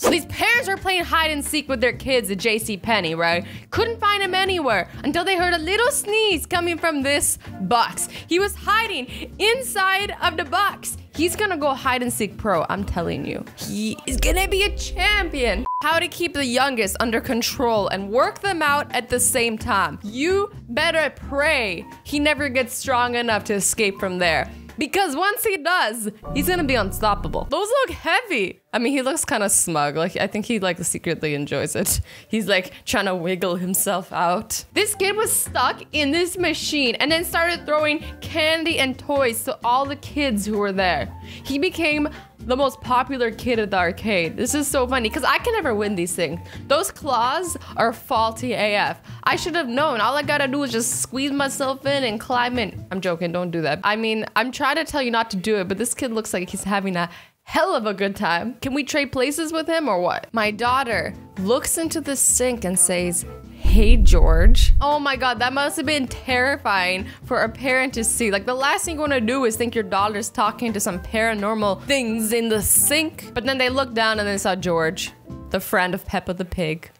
So these parents were playing hide and seek with their kids at JCPenney, right? Couldn't find him anywhere until they heard a little sneeze coming from this box. He was hiding inside of the box. He's gonna go hide and seek pro, I'm telling you. He is gonna be a champion. How to keep the youngest under control and work them out at the same time. You better pray he never gets strong enough to escape from there. Because once he does, he's gonna be unstoppable. Those look heavy. I mean, he looks kind of smug. Like, I think he like secretly enjoys it. He's like trying to wiggle himself out. This kid was stuck in this machine and then started throwing candy and toys to all the kids who were there. He became the most popular kid at the arcade. This is so funny because I can never win these things. Those claws are faulty AF. I should have known. All I gotta do is just squeeze myself in and climb in. I'm joking, don't do that. I mean, I'm trying to tell you not to do it, but this kid looks like he's having a hell of a good time. Can we trade places with him or what? My daughter looks into the sink and says, "Hey, George." Oh my God, that must have been terrifying for a parent to see. Like, the last thing you wanna do is think your daughter's talking to some paranormal things in the sink. But then they looked down and they saw George, the friend of Peppa the Pig.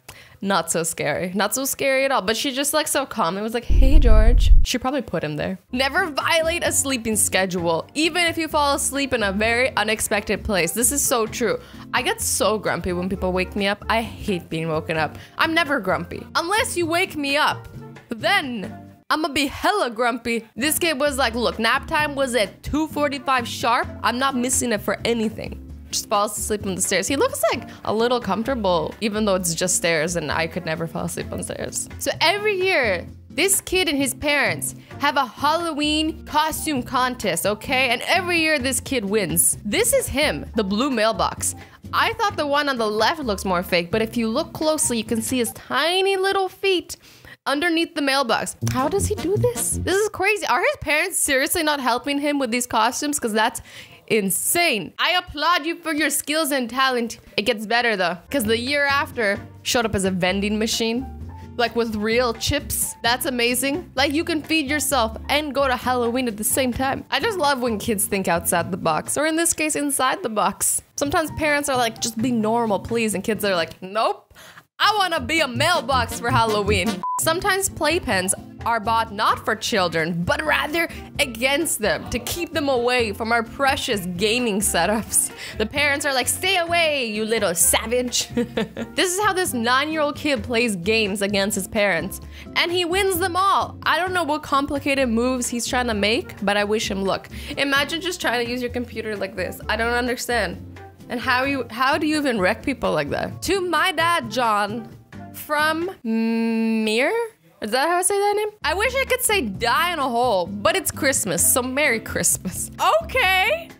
Not so scary. Not so scary at all. But she just like so calm. It was like, "Hey, George." She probably put him there. Never violate a sleeping schedule, even if you fall asleep in a very unexpected place. This is so true. I get so grumpy when people wake me up. I hate being woken up. I'm never grumpy. Unless you wake me up. Then I'm gonna be hella grumpy. This kid was like, look, nap time was at 2:45 sharp. I'm not missing it for anything. Just falls asleep on the stairs. He looks like a little comfortable, even though it's just stairs and I could never fall asleep on stairs. So every year, this kid and his parents have a Halloween costume contest, okay? And every year this kid wins. This is him, the blue mailbox. I thought the one on the left looks more fake, but if you look closely, you can see his tiny little feet underneath the mailbox. How does he do this? This is crazy. Are his parents seriously not helping him with these costumes? Because that's insane. I applaud you for your skills and talent. It gets better though, because the year after showed up as a vending machine, like with real chips. That's amazing. Like, you can feed yourself and go to Halloween at the same time. I just love when kids think outside the box, or in this case, inside the box. Sometimes parents are like, just be normal, please. And kids are like, nope, I wanna be a mailbox for Halloween. Sometimes playpens are bought not for children, but rather against them, to keep them away from our precious gaming setups. The parents are like, stay away, you little savage. This is how this 9-year-old kid plays games against his parents, and he wins them all. I don't know what complicated moves he's trying to make, but I wish him luck. Imagine just trying to use your computer like this. I don't understand. And how do you even wreck people like that? To my dad, John, from Mir? Is that how I say that name? I wish I could say die in a hole, but it's Christmas, so Merry Christmas. Okay.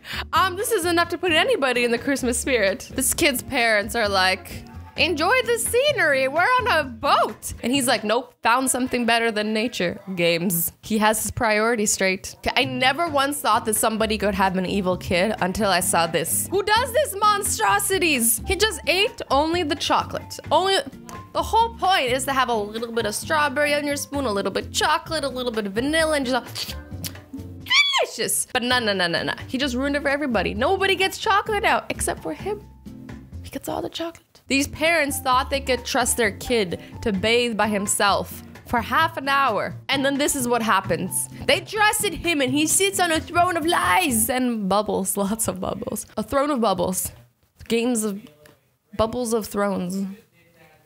This is enough to put anybody in the Christmas spirit. This kid's parents are like, enjoy the scenery, we're on a boat. And he's like, nope, found something better than nature. Games. He has his priorities straight. I never once thought that somebody could have an evil kid until I saw this. Who does this monstrosities? He just ate only the chocolate. The whole point is to have a little bit of strawberry on your spoon, a little bit chocolate, a little bit of vanilla, and just delicious. But no. He just ruined it for everybody. Nobody gets chocolate out except for him. He gets all the chocolate. These parents thought they could trust their kid to bathe by himself for half an hour. And then this is what happens. They trusted him and he sits on a throne of lies and bubbles, lots of bubbles. A throne of bubbles. Games of bubbles of thrones.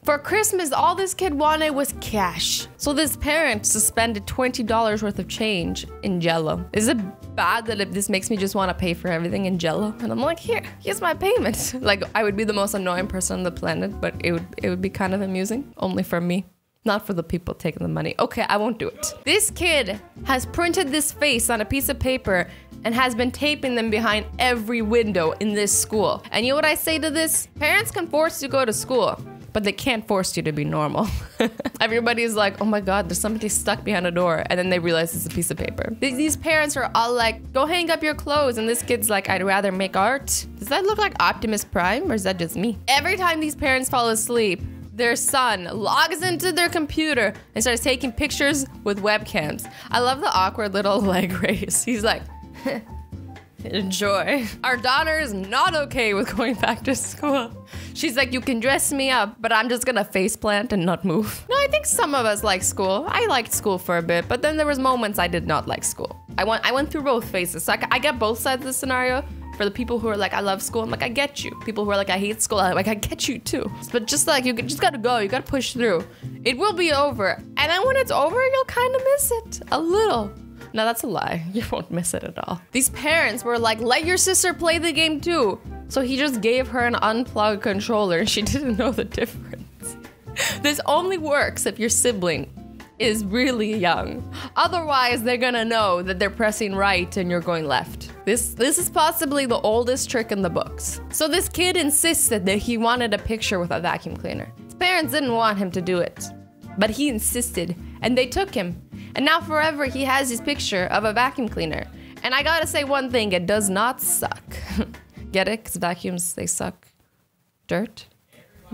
For Christmas, all this kid wanted was cash. So this parent suspended $20 worth of change in Jell-O. Is it bad that if this makes me just want to pay for everything in Jell-O? And I'm like, here's my payment. Like, I would be the most annoying person on the planet, but it would be kind of amusing. Only for me, not for the people taking the money. Okay, I won't do it. This kid has printed this face on a piece of paper and has been taping them behind every window in this school. And you know what I say to this? Parents can force you to go to school, but they can't force you to be normal. Everybody's like, oh my God, there's somebody stuck behind a door. And then they realize it's a piece of paper. These parents are all like, go hang up your clothes. And this kid's like, I'd rather make art. Does that look like Optimus Prime or is that just me? Every time these parents fall asleep, their son logs into their computer and starts taking pictures with webcams. I love the awkward little leg raise. He's like, Enjoy. Our daughter is not okay with going back to school. She's like, you can dress me up, but I'm just gonna faceplant and not move. No, I think some of us like school. I liked school for a bit, but then there was moments I did not like school. I went through both phases, so I get both sides of the scenario. For the people who are like, I love school, I'm like, I get you. People who are like, I hate school, I'm like, I get you too. But just like, you just gotta go, you gotta push through. It will be over. And then when it's over, you'll kind of miss it a little. No, that's a lie. You won't miss it at all. These parents were like, let your sister play the game too. So he just gave her an unplugged controller and she didn't know the difference. This only works if your sibling is really young. Otherwise, they're gonna know that they're pressing right and you're going left. This is possibly the oldest trick in the books. So this kid insisted that he wanted a picture with a vacuum cleaner. His parents didn't want him to do it, but he insisted and they took him. And now forever he has his picture of a vacuum cleaner. And I gotta say one thing, it does not suck. Get it? Because vacuums, they suck dirt.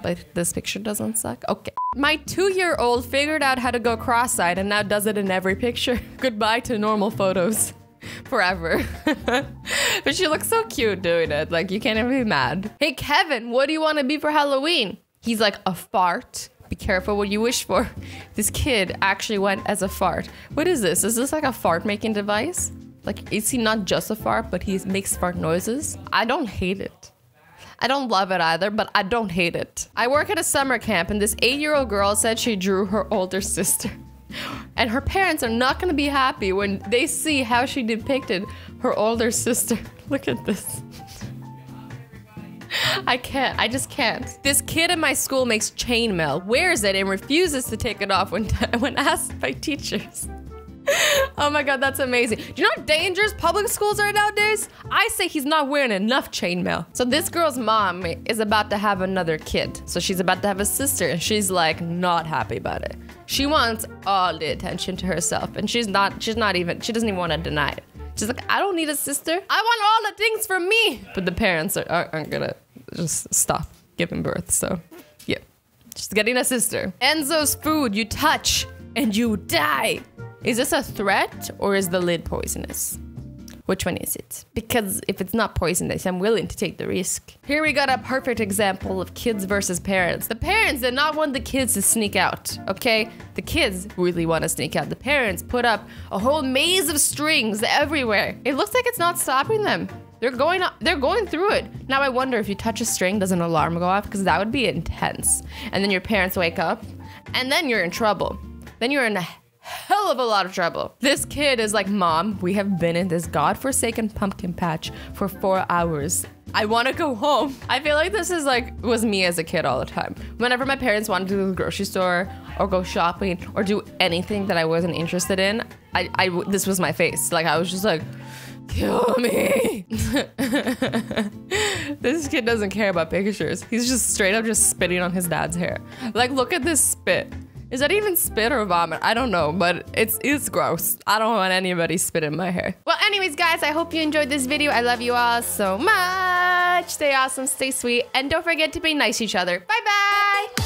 But this picture doesn't suck? Okay. My 2-year-old figured out how to go cross-eyed and now does it in every picture. Goodbye to normal photos. Forever. But she looks so cute doing it. Like, you can't even be mad. Hey, Kevin, what do you want to be for Halloween? He's like, a fart. Be careful what you wish for. This kid actually went as a fart. What is this? Is this like a fart making device? Like, is he not just a fart, but he makes fart noises? I don't hate it. I don't love it either, but I don't hate it. I work at a summer camp and this 8-year-old girl said she drew her older sister. And her parents are not gonna be happy when they see how she depicted her older sister. Look at this. I just can't. This kid in my school makes chainmail, wears it, and refuses to take it off when asked by teachers. Oh my god, that's amazing. Do you know how dangerous public schools are nowadays? I say he's not wearing enough chainmail. So this girl's mom is about to have another kid. So she's about to have a sister, and she's like not happy about it. She wants all the attention to herself, and she doesn't even want to deny it. She's like, I don't need a sister. I want all the things for me. But the parents aren't gonna just stop giving birth. So yeah, she's getting a sister. Enzo's food you touch and you die. Is this a threat or is the lid poisonous? Which one is it? Because if it's not poisonous, I'm willing to take the risk. Here we got a perfect example of kids versus parents. The parents did not want the kids to sneak out, okay? The kids really want to sneak out. The parents put up a whole maze of strings everywhere. It looks like it's not stopping them. They're going through it. Now I wonder if you touch a string, does an alarm go off? Because that would be intense. And then your parents wake up and then you're in trouble. Then you're in a hell of a lot of trouble. This kid is like, Mom, we have been in this godforsaken pumpkin patch for 4 hours. I want to go home. I feel like this is was me as a kid all the time. Whenever my parents wanted to go to the grocery store or go shopping or do anything that I wasn't interested in, this was my face. Like, I was just like, kill me. This kid doesn't care about pictures. He's just straight up just spitting on his dad's hair. Like, look at this spit. Is that even spit or vomit? I don't know, but it's gross. I don't want anybody spit in my hair. Well, anyways, guys, I hope you enjoyed this video. I love you all so much. Stay awesome, stay sweet, and don't forget to be nice to each other. Bye-bye.